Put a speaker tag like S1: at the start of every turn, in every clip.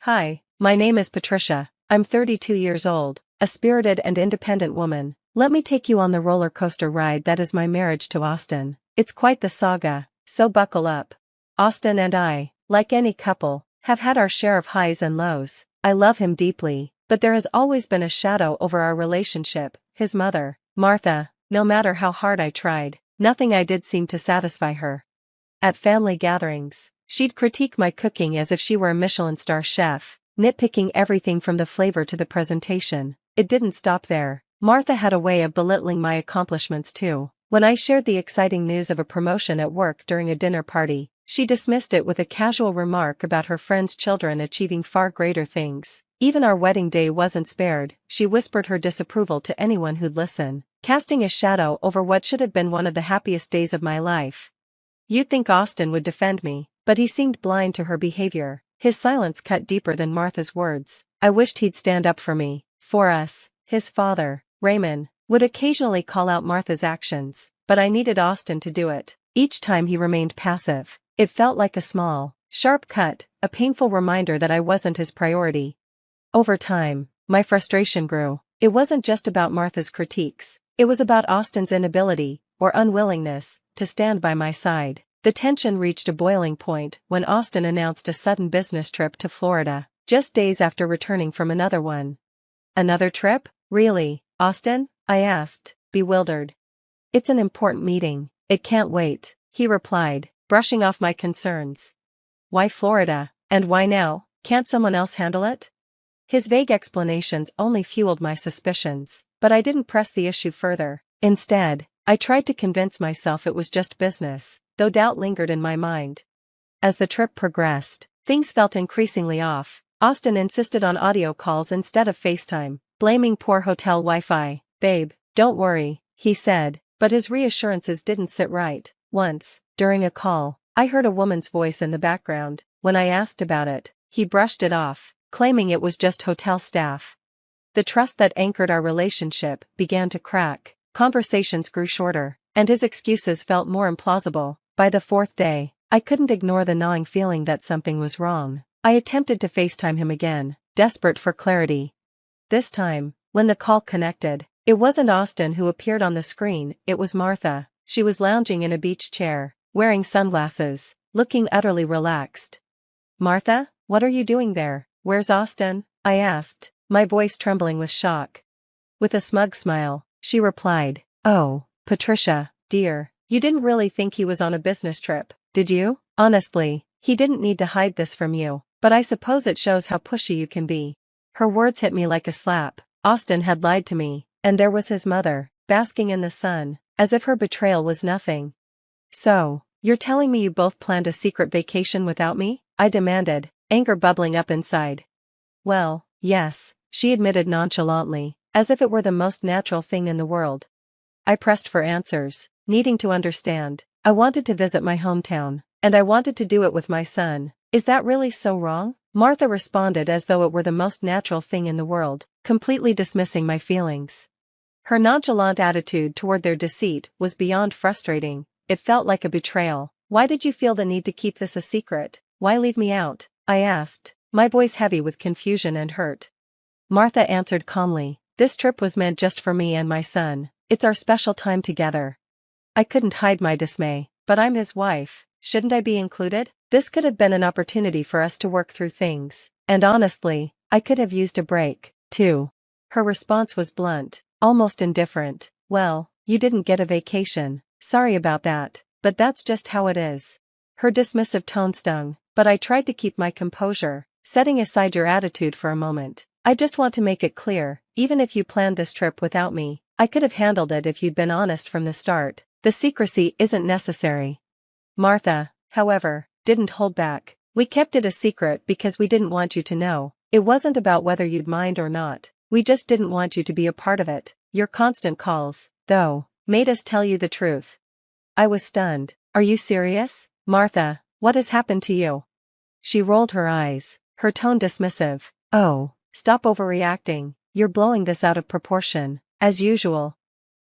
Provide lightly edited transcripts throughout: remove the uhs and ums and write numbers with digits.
S1: Hi, my name is Patricia. I'm 32 years old, a spirited and independent woman. Let me take you on the roller coaster ride that is my marriage to Austin. It's quite the saga, so buckle up. Austin and I, like any couple, have had our share of highs and lows. I love him deeply, but there has always been a shadow over our relationship. His mother, Martha, no matter how hard I tried, nothing I did seemed to satisfy her. At family gatherings, she'd critique my cooking as if she were a Michelin star chef, nitpicking everything from the flavor to the presentation. It didn't stop there. Martha had a way of belittling my accomplishments too. When I shared the exciting news of a promotion at work during a dinner party, she dismissed it with a casual remark about her friends' children achieving far greater things. Even our wedding day wasn't spared. She whispered her disapproval to anyone who'd listen, casting a shadow over what should have been one of the happiest days of my life. You'd think Austin would defend me, but he seemed blind to her behavior. His silence cut deeper than Martha's words. I wished he'd stand up for me, for us. His father, Raymond, would occasionally call out Martha's actions, but I needed Austin to do it. Each time he remained passive. It felt like a small, sharp cut, a painful reminder that I wasn't his priority. Over time, my frustration grew. It wasn't just about Martha's critiques. It was about Austin's inability, or unwillingness, to stand by my side. The tension reached a boiling point when Austin announced a sudden business trip to Florida, just days after returning from another one. Another trip? Really, Austin? I asked, bewildered. It's an important meeting. It can't wait, he replied, brushing off my concerns. Why Florida? And why now? Can't someone else handle it? His vague explanations only fueled my suspicions, but I didn't press the issue further. Instead, I tried to convince myself it was just business, though doubt lingered in my mind. As the trip progressed, things felt increasingly off. Austin insisted on audio calls instead of FaceTime, blaming poor hotel Wi-Fi. Babe, don't worry, he said, but his reassurances didn't sit right. Once, during a call, I heard a woman's voice in the background. When I asked about it, he brushed it off, claiming it was just hotel staff. The trust that anchored our relationship began to crack. Conversations grew shorter, and his excuses felt more implausible. By the fourth day, I couldn't ignore the gnawing feeling that something was wrong. I attempted to FaceTime him again, desperate for clarity. This time, when the call connected, it wasn't Austin who appeared on the screen, it was Martha. She was lounging in a beach chair, wearing sunglasses, looking utterly relaxed. Martha, what are you doing there? Where's Austin? I asked, my voice trembling with shock. With a smug smile, she replied, Oh, Patricia, dear, you didn't really think he was on a business trip, did you? Honestly, he didn't need to hide this from you, but I suppose it shows how pushy you can be. Her words hit me like a slap. Austin had lied to me, and there was his mother, basking in the sun, as if her betrayal was nothing. So, you're telling me you both planned a secret vacation without me? I demanded, anger bubbling up inside. Well, yes, she admitted nonchalantly, as if it were the most natural thing in the world. I pressed for answers, needing to understand. I wanted to visit my hometown, and I wanted to do it with my son. Is that really so wrong? Martha responded as though it were the most natural thing in the world, completely dismissing my feelings. Her nonchalant attitude toward their deceit was beyond frustrating. It felt like a betrayal. Why did you feel the need to keep this a secret? Why leave me out? I asked, my voice heavy with confusion and hurt. Martha answered calmly, This trip was meant just for me and my son. It's our special time together. I couldn't hide my dismay. But I'm his wife, shouldn't I be included? This could have been an opportunity for us to work through things, and honestly, I could have used a break, too. Her response was blunt, almost indifferent. Well, you didn't get a vacation. Sorry about that, but that's just how it is. Her dismissive tone stung, but I tried to keep my composure, setting aside your attitude for a moment. I just want to make it clear, even if you planned this trip without me, I could have handled it if you'd been honest from the start. The secrecy isn't necessary. Martha, however, didn't hold back. We kept it a secret because we didn't want you to know. It wasn't about whether you'd mind or not. We just didn't want you to be a part of it. Your constant calls, though, made us tell you the truth. I was stunned. Are you serious? Martha, what has happened to you? She rolled her eyes, her tone dismissive. Oh, stop overreacting. You're blowing this out of proportion, as usual.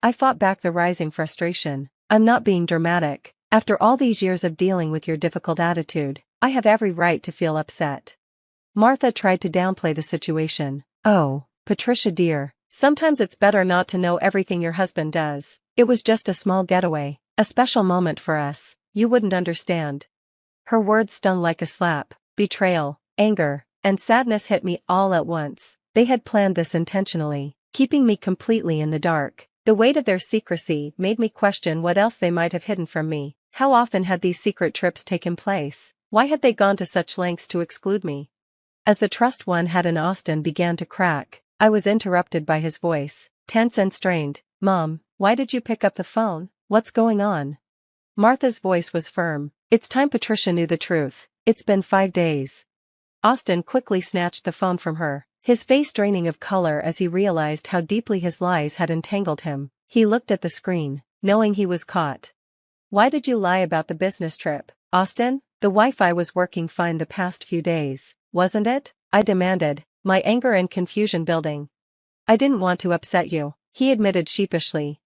S1: I fought back the rising frustration. I'm not being dramatic. After all these years of dealing with your difficult attitude, I have every right to feel upset. Martha tried to downplay the situation. Oh, Patricia dear, sometimes it's better not to know everything your husband does. It was just a small getaway, a special moment for us. You wouldn't understand. Her words stung like a slap. Betrayal, anger, and sadness hit me all at once. They had planned this intentionally, keeping me completely in the dark. The weight of their secrecy made me question what else they might have hidden from me. How often had these secret trips taken place? Why had they gone to such lengths to exclude me? As the trust one had in Austin began to crack, I was interrupted by his voice, tense and strained. Mom, why did you pick up the phone? What's going on? Martha's voice was firm. It's time Patricia knew the truth. It's been 5 days. Austin quickly snatched the phone from her, his face draining of color as he realized how deeply his lies had entangled him. He looked at the screen, knowing he was caught. Why did you lie about the business trip, Austin? The Wi-Fi was working fine the past few days, wasn't it? I demanded, my anger and confusion building. I didn't want to upset you, he admitted sheepishly.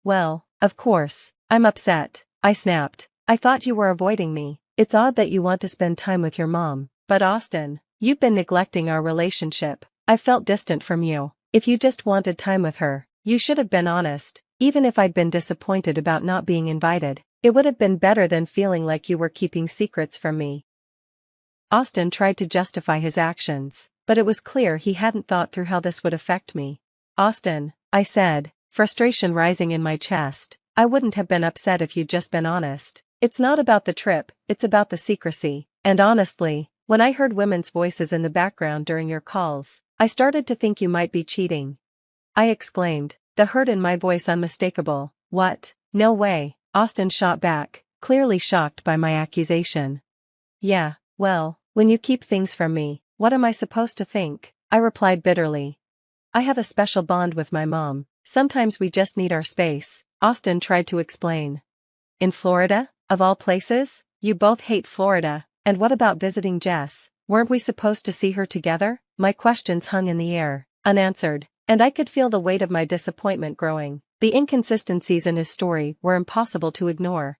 S1: Well, of course, I'm upset, I snapped. I thought you were avoiding me. It's odd that you want to spend time with your mom. But Austin, you've been neglecting our relationship. I felt distant from you. If you just wanted time with her, you should have been honest. Even if I'd been disappointed about not being invited, it would have been better than feeling like you were keeping secrets from me. Austin tried to justify his actions, but it was clear he hadn't thought through how this would affect me. Austin, I said, frustration rising in my chest, I wouldn't have been upset if you'd just been honest. It's not about the trip, it's about the secrecy. And honestly, when I heard women's voices in the background during your calls, I started to think you might be cheating. I exclaimed, the hurt in my voice unmistakable. What? No way, Austin shot back, clearly shocked by my accusation. Yeah, well, when you keep things from me, what am I supposed to think? I replied bitterly. I have a special bond with my mom. Sometimes we just need our space, Austin tried to explain. In Florida? Of all places? You both hate Florida, and what about visiting Jess? Weren't we supposed to see her together? My questions hung in the air, unanswered, and I could feel the weight of my disappointment growing. The inconsistencies in his story were impossible to ignore.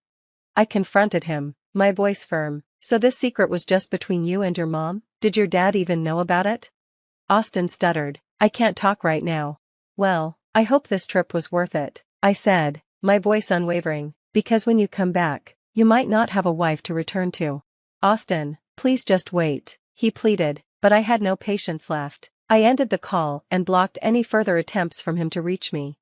S1: I confronted him, my voice firm. So this secret was just between you and your mom? Did your dad even know about it? Austin stuttered, I can't talk right now. Well, I hope this trip was worth it, I said, my voice unwavering, because when you come back, you might not have a wife to return to. Austin, please just wait, he pleaded, but I had no patience left. I ended the call and blocked any further attempts from him to reach me.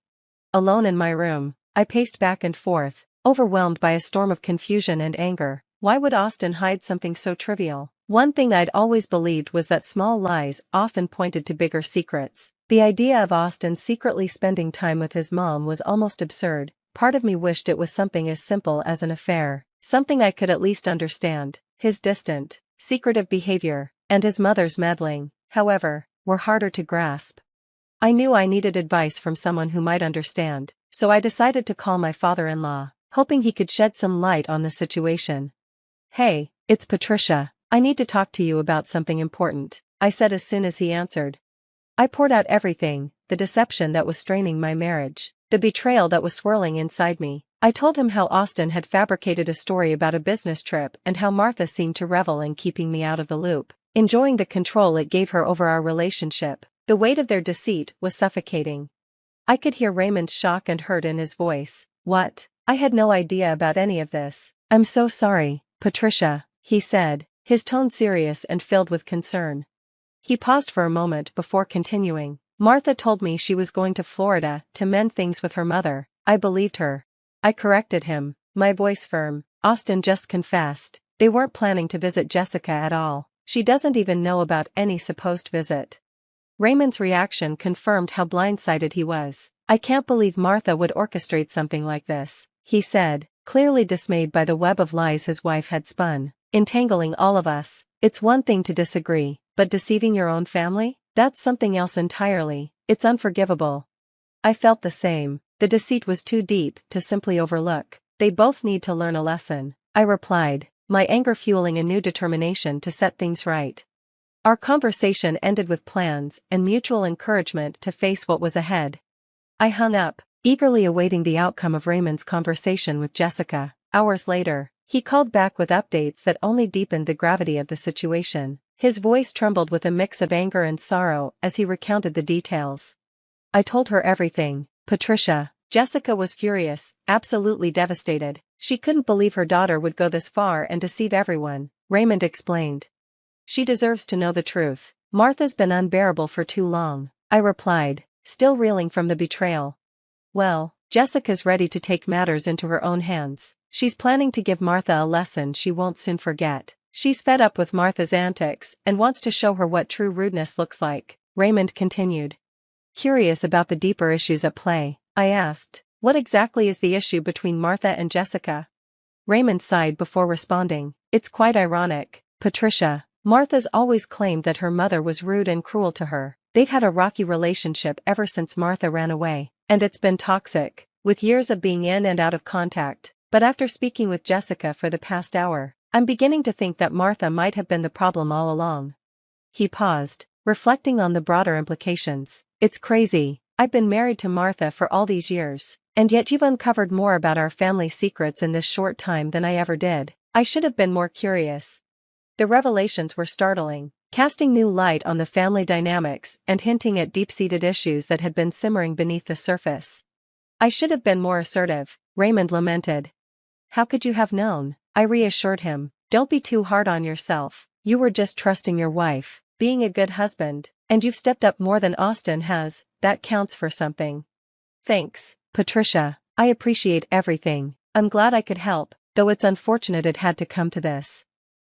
S1: Alone in my room, I paced back and forth, overwhelmed by a storm of confusion and anger. Why would Austin hide something so trivial? One thing I'd always believed was that small lies often pointed to bigger secrets. The idea of Austin secretly spending time with his mom was almost absurd. Part of me wished it was something as simple as an affair, something I could at least understand. His distant, secretive behavior, and his mother's meddling, however, were harder to grasp. I knew I needed advice from someone who might understand, so I decided to call my father-in-law, hoping he could shed some light on the situation. Hey, it's Patricia. I need to talk to you about something important, I said as soon as he answered. I poured out everything, the deception that was straining my marriage, the betrayal that was swirling inside me. I told him how Austin had fabricated a story about a business trip and how Martha seemed to revel in keeping me out of the loop, enjoying the control it gave her over our relationship. The weight of their deceit was suffocating. I could hear Raymond's shock and hurt in his voice. What? I had no idea about any of this. I'm so sorry, Patricia, he said, his tone serious and filled with concern. He paused for a moment before continuing. Martha told me she was going to Florida to mend things with her mother. I believed her. I corrected him, my voice firm. Austin just confessed. They weren't planning to visit Jessica at all. She doesn't even know about any supposed visit. Raymond's reaction confirmed how blindsided he was. I can't believe Martha would orchestrate something like this, he said, clearly dismayed by the web of lies his wife had spun, entangling all of us. It's one thing to disagree, but deceiving your own family? That's something else entirely. It's unforgivable. I felt the same. The deceit was too deep to simply overlook. They both need to learn a lesson, I replied, my anger fueling a new determination to set things right. Our conversation ended with plans and mutual encouragement to face what was ahead. I hung up, eagerly awaiting the outcome of Raymond's conversation with Jessica. Hours later, He called back with updates that only deepened the gravity of the situation. His voice trembled with a mix of anger and sorrow as he recounted the details. I told her everything, Patricia. Jessica was furious, absolutely devastated. She couldn't believe her daughter would go this far and deceive everyone, Raymond explained. She deserves to know the truth. Martha's been unbearable for too long, I replied, still reeling from the betrayal. Well, Jessica's ready to take matters into her own hands. She's planning to give Martha a lesson she won't soon forget. She's fed up with Martha's antics and wants to show her what true rudeness looks like, Raymond continued. Curious about the deeper issues at play, I asked, what exactly is the issue between Martha and Jessica? Raymond sighed before responding, it's quite ironic, Patricia. Martha's always claimed that her mother was rude and cruel to her. They've had a rocky relationship ever since Martha ran away, and it's been toxic, with years of being in and out of contact. But after speaking with Jessica for the past hour, I'm beginning to think that Martha might have been the problem all along. He paused, reflecting on the broader implications. It's crazy. I've been married to Martha for all these years, and yet you've uncovered more about our family secrets in this short time than I ever did. I should have been more curious. The revelations were startling, casting new light on the family dynamics and hinting at deep-seated issues that had been simmering beneath the surface. I should have been more assertive, Raymond lamented. How could you have known? I reassured him. Don't be too hard on yourself. You were just trusting your wife, being a good husband, and you've stepped up more than Austin has. That counts for something. Thanks, Patricia. I appreciate everything. I'm glad I could help, though it's unfortunate it had to come to this.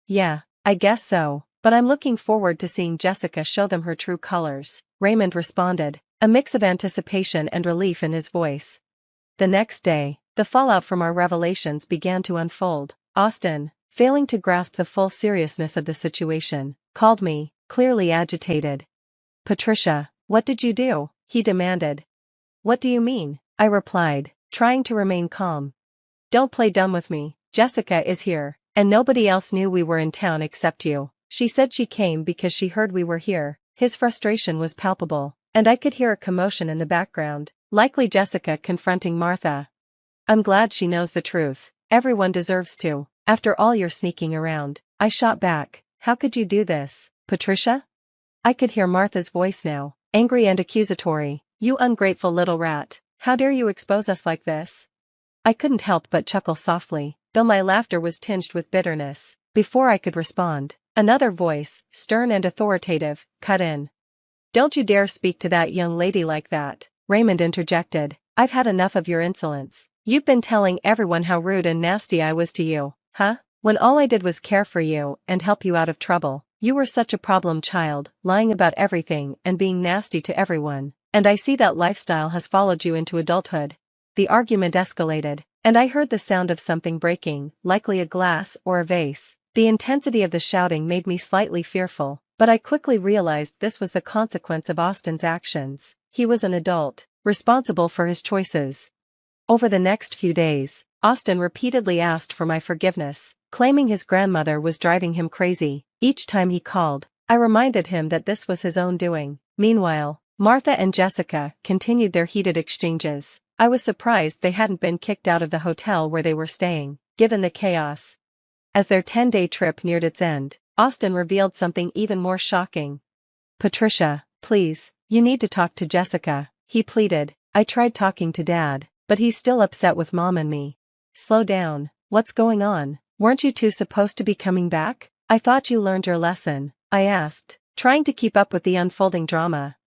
S1: Yeah, I guess so, but I'm looking forward to seeing Jessica show them her true colors, Raymond responded, a mix of anticipation and relief in his voice. The next day, the fallout from our revelations began to unfold. Austin, failing to grasp the full seriousness of the situation, called me, clearly agitated. Patricia, what did you do? He demanded. What do you mean? I replied, trying to remain calm. Don't play dumb with me. Jessica is here, and nobody else knew we were in town except you. She said she came because she heard we were here. His frustration was palpable, and I could hear a commotion in the background, likely Jessica confronting Martha. I'm glad she knows the truth. Everyone deserves to. After all your sneaking around, I shot back. How could you do this, Patricia? I could hear Martha's voice now, angry and accusatory. You ungrateful little rat. How dare you expose us like this? I couldn't help but chuckle softly, though my laughter was tinged with bitterness. Before I could respond, another voice, stern and authoritative, cut in. Don't you dare speak to that young lady like that, Raymond interjected. I've had enough of your insolence. You've been telling everyone how rude and nasty I was to you, huh? When all I did was care for you and help you out of trouble. You were such a problem child, lying about everything and being nasty to everyone, and I see that lifestyle has followed you into adulthood. The argument escalated, and I heard the sound of something breaking, likely a glass or a vase. The intensity of the shouting made me slightly fearful, but I quickly realized this was the consequence of Austin's actions. He was an adult, responsible for his choices. Over the next few days, Austin repeatedly asked for my forgiveness, claiming his grandmother was driving him crazy. Each time he called, I reminded him that this was his own doing. Meanwhile, Martha and Jessica continued their heated exchanges. I was surprised they hadn't been kicked out of the hotel where they were staying, given the chaos. As their 10-day trip neared its end, Austin revealed something even more shocking. Patricia, please, you need to talk to Jessica, he pleaded. I tried talking to Dad, but he's still upset with Mom and me. Slow down, what's going on? Weren't you two supposed to be coming back? I thought you learned your lesson, I asked, trying to keep up with the unfolding drama.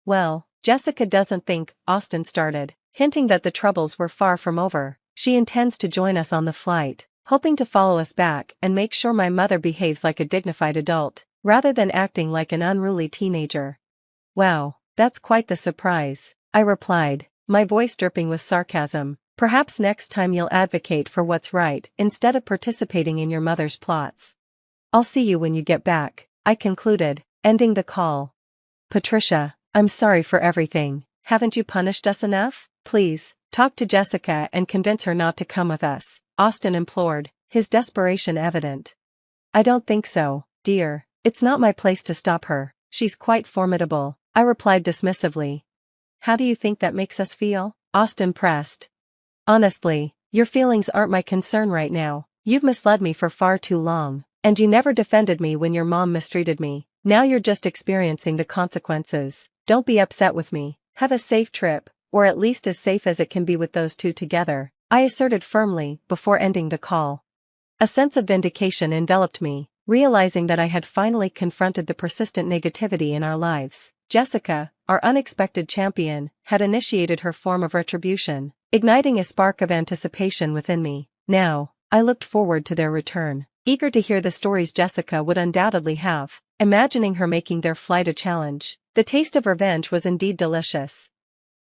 S1: Well, Jessica doesn't think, Austin started, hinting that the troubles were far from over. She intends to join us on the flight, hoping to follow us back and make sure my mother behaves like a dignified adult, rather than acting like an unruly teenager. Wow, that's quite the surprise, I replied, my voice dripping with sarcasm. Perhaps next time you'll advocate for what's right instead of participating in your mother's plots. I'll see you when you get back, I concluded, ending the call. Patricia, I'm sorry for everything. Haven't you punished us enough? Please, talk to Jessica and convince her not to come with us, Austin implored, his desperation evident. I don't think so, dear. It's not my place to stop her. She's quite formidable, I replied dismissively. How do you think that makes us feel? Austin pressed. Honestly, your feelings aren't my concern right now. You've misled me for far too long, and you never defended me when your mom mistreated me. Now you're just experiencing the consequences. Don't be upset with me. Have a safe trip, or at least as safe as it can be with those two together, I asserted firmly before ending the call. A sense of vindication enveloped me, realizing that I had finally confronted the persistent negativity in our lives. Jessica, our unexpected champion, had initiated her form of retribution, igniting a spark of anticipation within me. Now, I looked forward to their return, eager to hear the stories Jessica would undoubtedly have, imagining her making their flight a challenge. The taste of revenge was indeed delicious,